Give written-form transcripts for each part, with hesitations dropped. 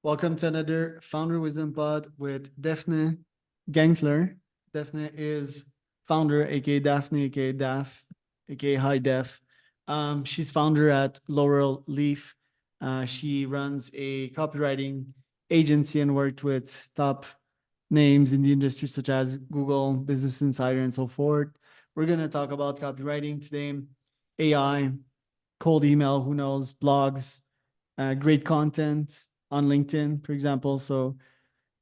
Welcome to another Founder Wisdom Pod with Defne Gencler. Defne is founder, aka Daphne, aka Daph, aka Hi Def. She's founder at Laurel Leaf. She runs a copywriting agency and worked with top names in the industry such as Google, Business Insider, and so forth. We're going to talk about copywriting today, AI, cold email, who knows, blogs, great content on LinkedIn, for example. So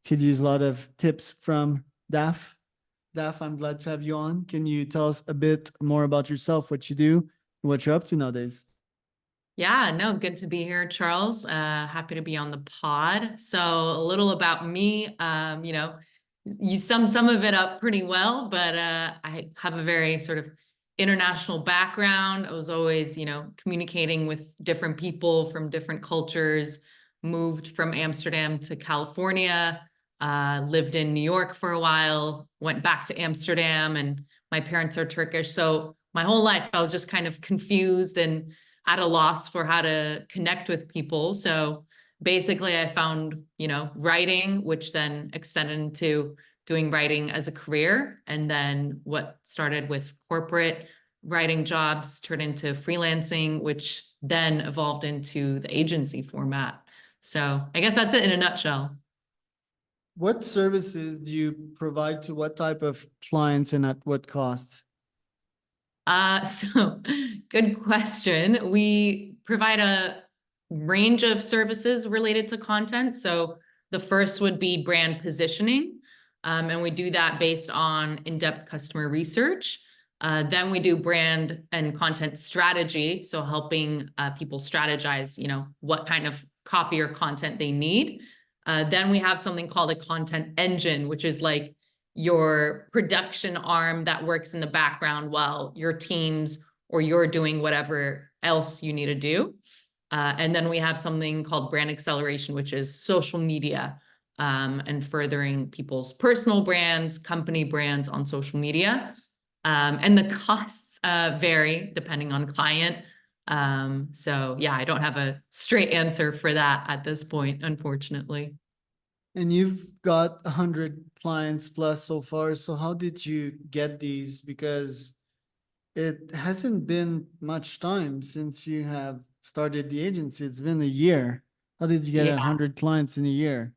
could use a lot of tips from Daph. Daph, I'm glad to have you on. Can you tell us a bit more about yourself, what you do, and what you're up to nowadays? Yeah, no, good to be here, Charles. Happy to be on the pod. So a little about me, you summed some of it up pretty well, but I have a very sort of international background. I was always, communicating with different people from different cultures, moved from Amsterdam to California, lived in New York for a while, went back to Amsterdam, and my parents are Turkish. So my whole life, I was just kind of confused and at a loss for how to connect with people. So basically I found, writing, which then extended into doing writing as a career. And then what started with corporate writing jobs turned into freelancing, which then evolved into the agency format. So I guess that's it in a nutshell. What services do you provide to what type of clients and at what costs? So good question. We provide a range of services related to content. So the first would be brand positioning. And we do that based on in-depth customer research. Then we do brand and content strategy. So helping people strategize, what kind of copy or content they need. Then we have something called a content engine, which is like your production arm that works in the background while your teams or you're doing whatever else you need to do. And then we have something called brand acceleration, which is social media and furthering people's personal brands, company brands on social media. And the costs vary depending on client. So yeah, I don't have a straight answer for that at this point, unfortunately. And you've got 100 clients plus so far. So how did you get these? Because it hasn't been much time since you have started the agency. It's been a year. How did you get Yeah. 100 clients in a year?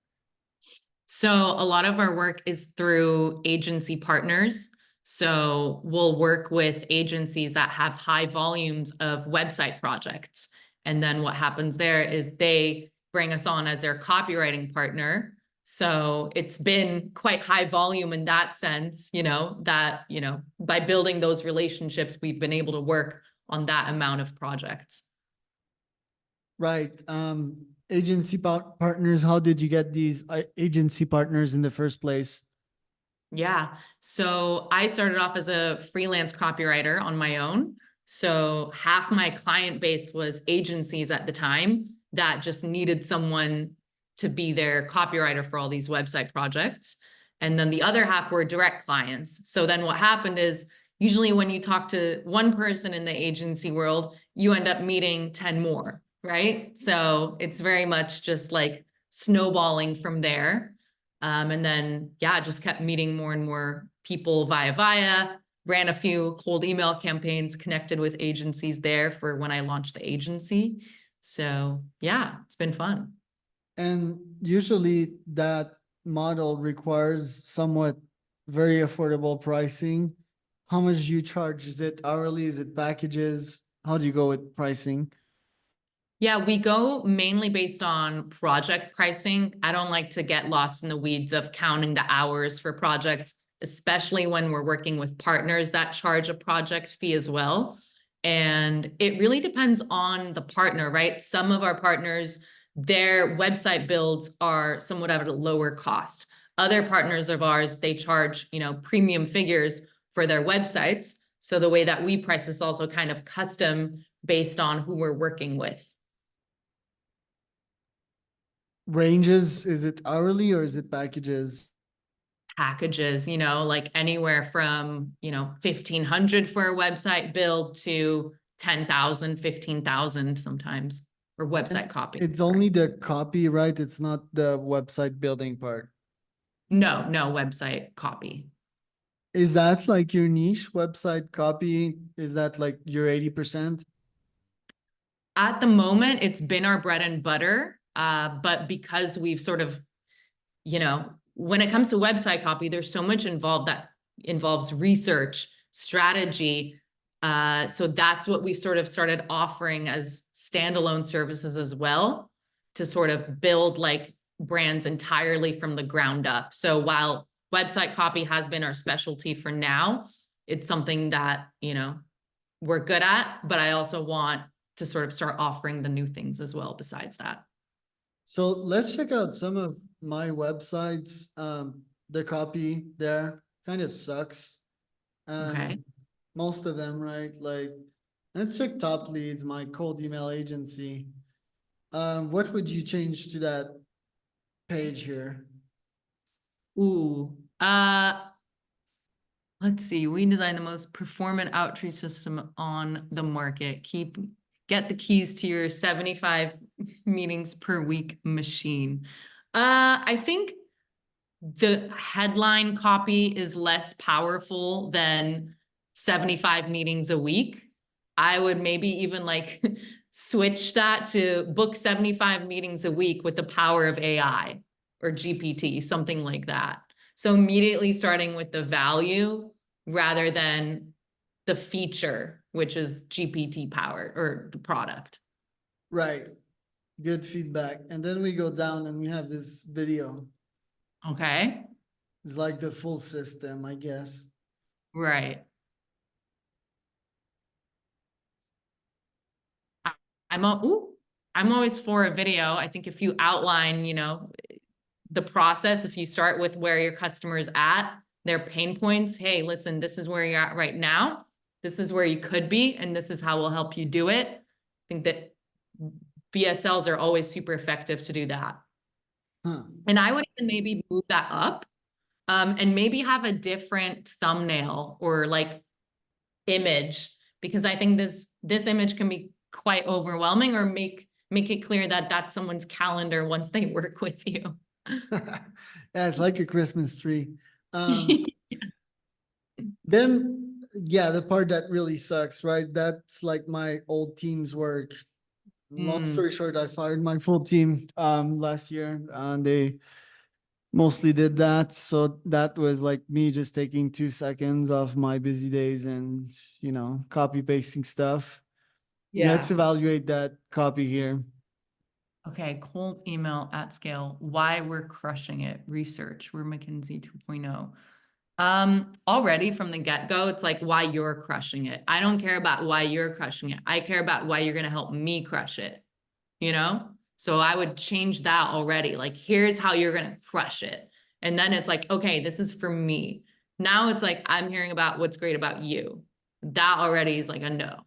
So a lot of our work is through agency partners. So we'll work with agencies that have high volumes of website projects. And then what happens there is they bring us on as their copywriting partner. So it's been quite high volume in that sense, by building those relationships, we've been able to work on that amount of projects. Right. Agency partners, how did you get these agency partners in the first place? Yeah. So I started off as a freelance copywriter on my own. So half my client base was agencies at the time that just needed someone to be their copywriter for all these website projects. And then the other half were direct clients. So then what happened is usually when you talk to one person in the agency world, you end up meeting 10 more, right? So it's very much just like snowballing from there. And then, yeah, just kept meeting more and more people via, ran a few cold email campaigns, connected with agencies there for when I launched the agency. So yeah, it's been fun. And usually that model requires somewhat very affordable pricing. How much do you charge? Is it hourly? Is it packages? How do you go with pricing? Yeah, we go mainly based on project pricing. I don't like to get lost in the weeds of counting the hours for projects, especially when we're working with partners that charge a project fee as well. And it really depends on the partner, right? Some of our partners, their website builds are somewhat at a lower cost. Other partners of ours, they charge, premium figures for their websites. So the way that we price is also kind of custom based on who we're working with. Ranges, is it hourly or is it packages? Packages, like anywhere from, 1,500 for a website build to 10,000, 15,000 sometimes. or website copy. It's sorry. only the copy, right? It's not the website building part. No, website copy. Is that like your niche, website copy? Is that like your 80%? At the moment, it's been our bread and butter. But because we've sort of, when it comes to website copy, there's so much involved that involves research, strategy. So that's what we sort of started offering as standalone services as well, to sort of build like brands entirely from the ground up. So while website copy has been our specialty for now, it's something that, we're good at, but I also want to sort of start offering the new things as well besides that. So let's check out some of my websites. The copy there kind of sucks. Okay. Most of them, right? Like, let's check top leads, my cold email agency. What would you change to that page here? Ooh, let's see. We design the most performant outreach system on the market. Get the keys to your 75 meetings per week machine. I think the headline copy is less powerful than 75 meetings a week. I would maybe even like switch that to book 75 meetings a week with the power of AI or GPT, something like that. So immediately starting with the value rather than the feature, which is GPT powered or the product. Right. Good feedback. And then we go down and we have this video. Okay. It's like the full system, I guess. Right. I'm always for a video. I think if you outline, the process, if you start with where your customer's at, their pain points, hey, listen, this is where you're at right now. This is where you could be, and this is how we'll help you do it. I think that VSLs are always super effective to do that. Huh. And I would even maybe move that up, and maybe have a different thumbnail or like image, because I think this image can be quite overwhelming, or make it clear that that's someone's calendar once they work with you. Yeah, it's like a Christmas tree. Then, yeah, the part that really sucks, right? That's like my old team's work. Long story short, I fired my full team last year, and they mostly did that. So that was like me just taking 2 seconds off my busy days and copy pasting stuff. Let's Yeah. evaluate that copy here. Okay, cold email at scale. Why we're crushing it. Research. We're McKinsey 2.0. Already from the get-go, it's like why you're crushing it. I don't care about why you're crushing it. I care about why you're gonna help me crush it. So I would change that already. Like, here's how you're gonna crush it. And then it's like, okay, this is for me. Now it's like, I'm hearing about what's great about you. That already is like a no.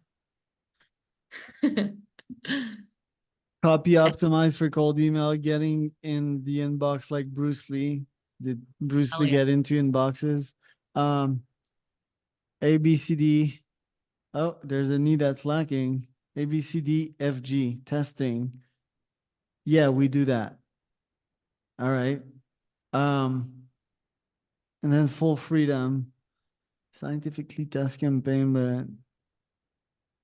Copy optimized for cold email, getting in the inbox like Bruce Lee. Did Bruce Hell Lee yeah. get into inboxes? A, B, C, D. Oh, there's a need that's lacking. A, B, C, D, F, G, testing. Yeah, we do that. All right. And then full freedom. Scientifically test campaign, but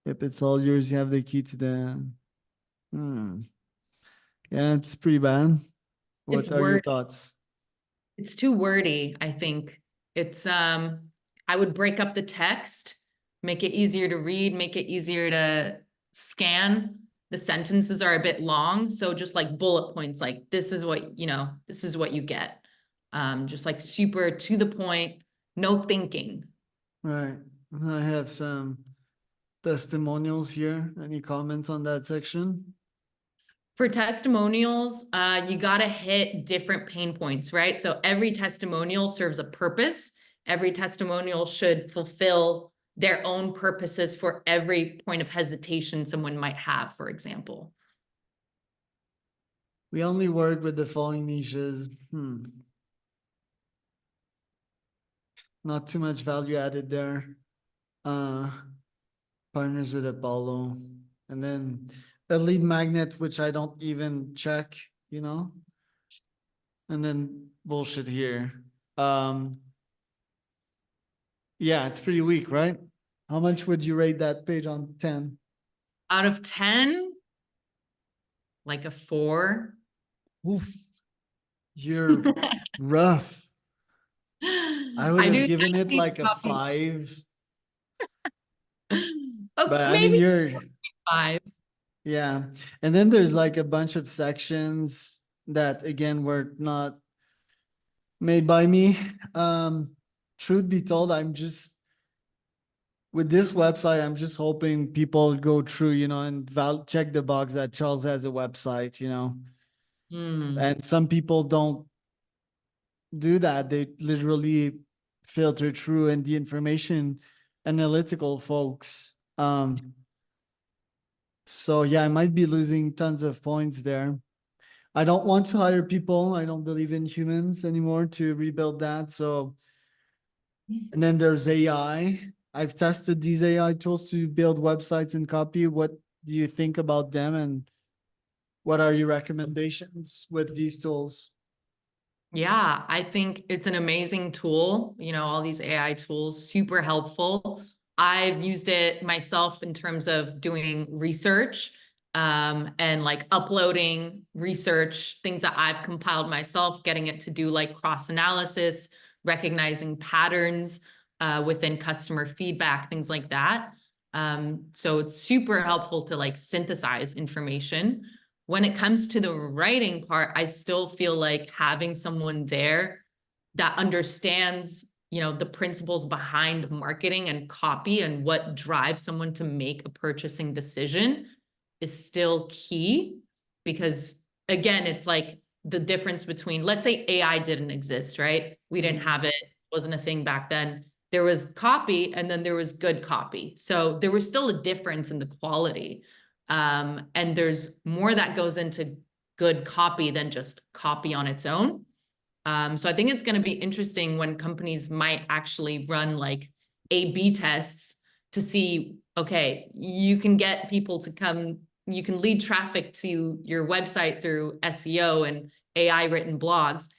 if it's all yours, you have the key to the. Yeah, it's pretty bad. It's What are your wordy. thoughts? It's too wordy, I think. It's I would break up the text, make it easier to read, make it easier to scan. The sentences are a bit long, so just like bullet points, like this is what you get. Just like super to the point, no thinking. Right. I have some testimonials here. Any comments on that section? For testimonials, you got to hit different pain points, right? So every testimonial serves a purpose. Every testimonial should fulfill their own purposes for every point of hesitation someone might have, for example. We only work with the following niches. Not too much value added there. Partners with Apollo. And then a lead magnet, which I don't even check, you know? And then bullshit here. Um, yeah, it's pretty weak, right? How much would you rate that page on 10? Out of 10, like a 4. Oof, you're rough. I would I have do given think it these like a 5, oh, but I mean, maybe you're, 5. yeah. And then there's like a bunch of sections that again were not made by me. Truth be told, I'm just with this website, I'm just hoping people go through, and check the box that Charles has a website, Hmm. and some people don't do that. They literally filter through and the information analytical folks. So yeah, I might be losing tons of points there. I don't want to hire people. I don't believe in humans anymore to rebuild that. So, and then there's AI. I've tested these AI tools to build websites and copy. What do you think about them, and what are your recommendations with these tools? Yeah, I think it's an amazing tool. All these AI tools, super helpful. I've used it myself in terms of doing research, and like uploading research, things that I've compiled myself, getting it to do like cross analysis, recognizing patterns within customer feedback, things like that. So it's super helpful to like synthesize information. When it comes to the writing part, I still feel like having someone there that understands, the principles behind marketing and copy and what drives someone to make a purchasing decision is still key. Because again, it's like the difference between, let's say AI didn't exist, right? We didn't have it, wasn't a thing back then. There was copy and then there was good copy. So there was still a difference in the quality. And there's more that goes into good copy than just copy on its own. So I think it's going to be interesting when companies might actually run like A/B tests to see, okay, you can get people to come, you can lead traffic to your website through SEO and AI written blogs.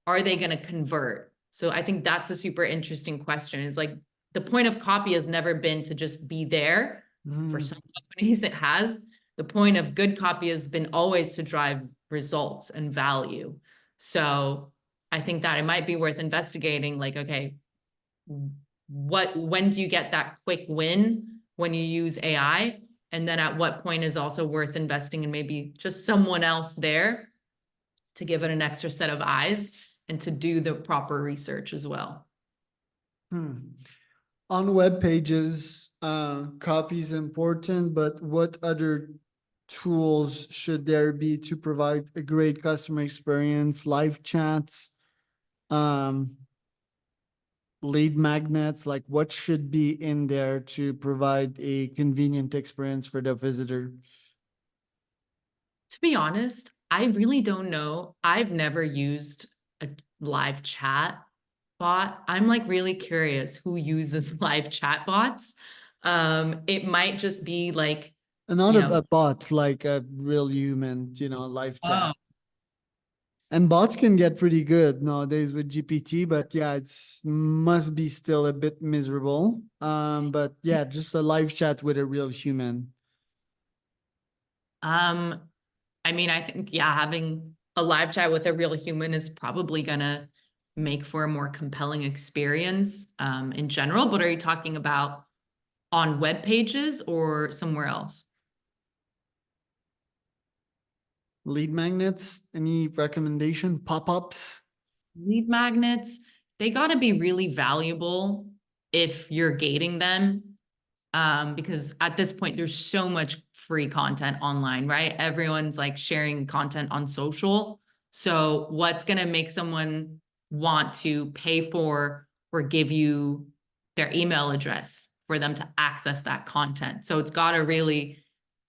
Are they going to convert? So I think that's a super interesting question. It's like the point of copy has never been to just be there. For some companies, it has. The point of good copy has been always to drive results and value. So I think that it might be worth investigating, like, okay, when do you get that quick win when you use AI? And then at what point is also worth investing in maybe just someone else there to give it an extra set of eyes and to do the proper research as well. On web pages, copy is important, but what other tools should there be to provide a great customer experience? Live chats, um, lead magnets, like what should be in there to provide a convenient experience for the visitor? To be honest, I really don't know. I've never used a live chat bot. I'm like really curious who uses live chat bots. It might just be like, And not you know, a bot, like a real human, live oh, chat. And bots can get pretty good nowadays with GPT, but yeah, it's must be still a bit miserable. But yeah, just a live chat with a real human. um, I mean, I think, yeah, having a live chat with a real human is probably gonna make for a more compelling experience, in general. But are you talking about on web pages or somewhere else? Lead magnets, any recommendation? Pop-ups? Lead magnets, they got to be really valuable if you're gating them. Because at this point, there's so much free content online, right? Everyone's like sharing content on social. So what's going to make someone want to pay for or give you their email address for them to access that content? So it's got to really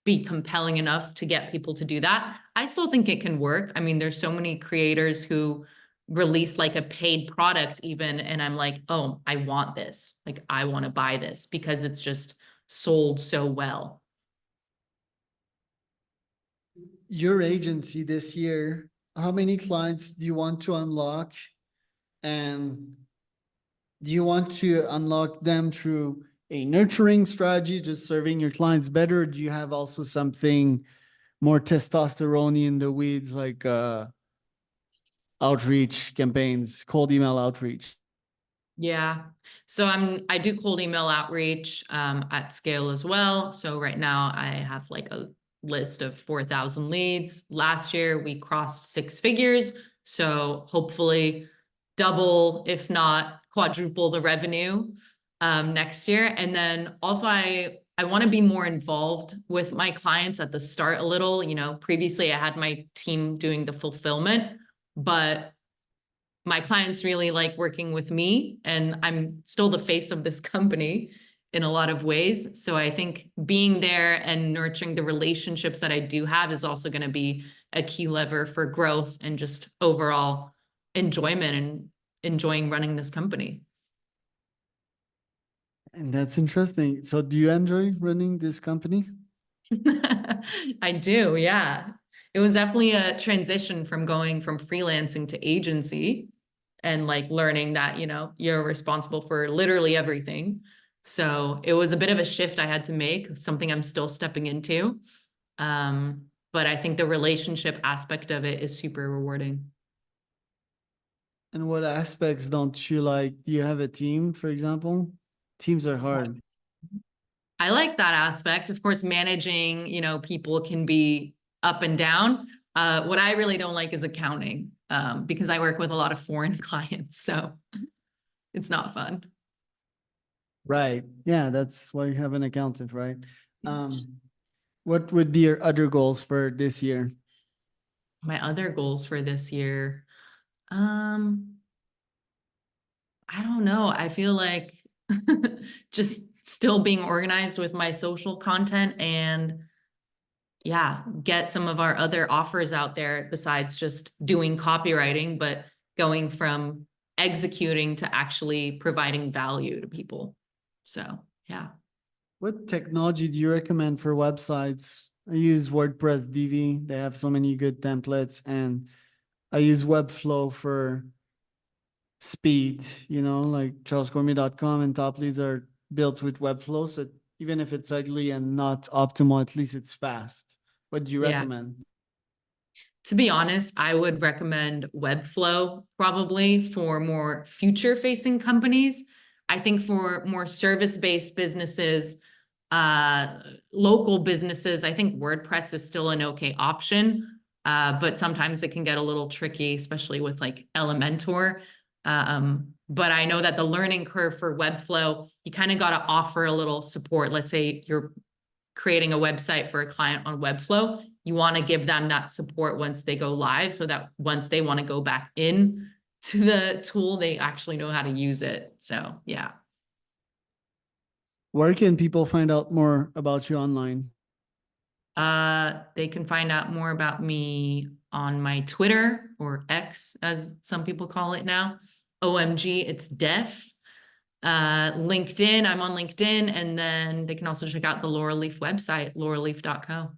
be compelling enough to get people to do that. I still think it can work. I mean, there's so many creators who release like a paid product even, and I'm like, oh, I want this. Like, I want to buy this because it's just sold so well. your agency this year, how many clients do you want to unlock? And do you want to unlock them through a nurturing strategy, just serving your clients better? Or do you have also something more testosterone in the weeds, like outreach campaigns, cold email outreach? Yeah. So I do cold email outreach at scale as well. So right now I have like a list of 4,000 leads. Last year we crossed 6 figures. So hopefully double, if not quadruple the revenue next year. And then also I want to be more involved with my clients at the start a little. You know, previously I had my team doing the fulfillment, but my clients really like working with me, and I'm still the face of this company in a lot of ways. So I think being there and nurturing the relationships that I do have is also going to be a key lever for growth and just overall enjoyment and enjoying running this company. And that's interesting. So do you enjoy running this company? I do, yeah. It was definitely a transition from going from freelancing to agency and like learning that, you know, you're responsible for literally everything. So it was a bit of a shift I had to make, something I'm still stepping into. But I think the relationship aspect of it is super rewarding. And what aspects don't you like? Do you have a team, for example? Teams are hard. I like that aspect. Of course, managing, you know, people can be up and down. What I really don't like is accounting, because I work with a lot of foreign clients, so it's not fun. Right. Yeah, that's why you have an accountant, right? What would be your other goals for this year? My other goals for this year, um, I don't know. I feel like just still being organized with my social content and yeah, get some of our other offers out there besides just doing copywriting, but going from executing to actually providing value to people. So, yeah. What technology do you recommend for websites? I use WordPress DV. They have so many good templates, and I use Webflow for speed, like charlescormier.com and top leads are built with Webflow. So even if it's ugly and not optimal, at least it's fast. What do you Yeah. recommend? To be honest, I would recommend Webflow probably for more future-facing companies. I think for more service-based businesses, local businesses, I think WordPress is still an okay option, but sometimes it can get a little tricky, especially with like Elementor. But I know that the learning curve for Webflow, you kind of got to offer a little support. Let's say you're creating a website for a client on Webflow, you want to give them that support once they go live so that once they want to go back in to the tool, they actually know how to use it. So yeah. Where can people find out more about you online? They can find out more about me on my Twitter, or X, as some people call it now. OMG, it's Def. LinkedIn, I'm on LinkedIn, and then they can also check out the Laurel Leaf website, laurelleaf.co.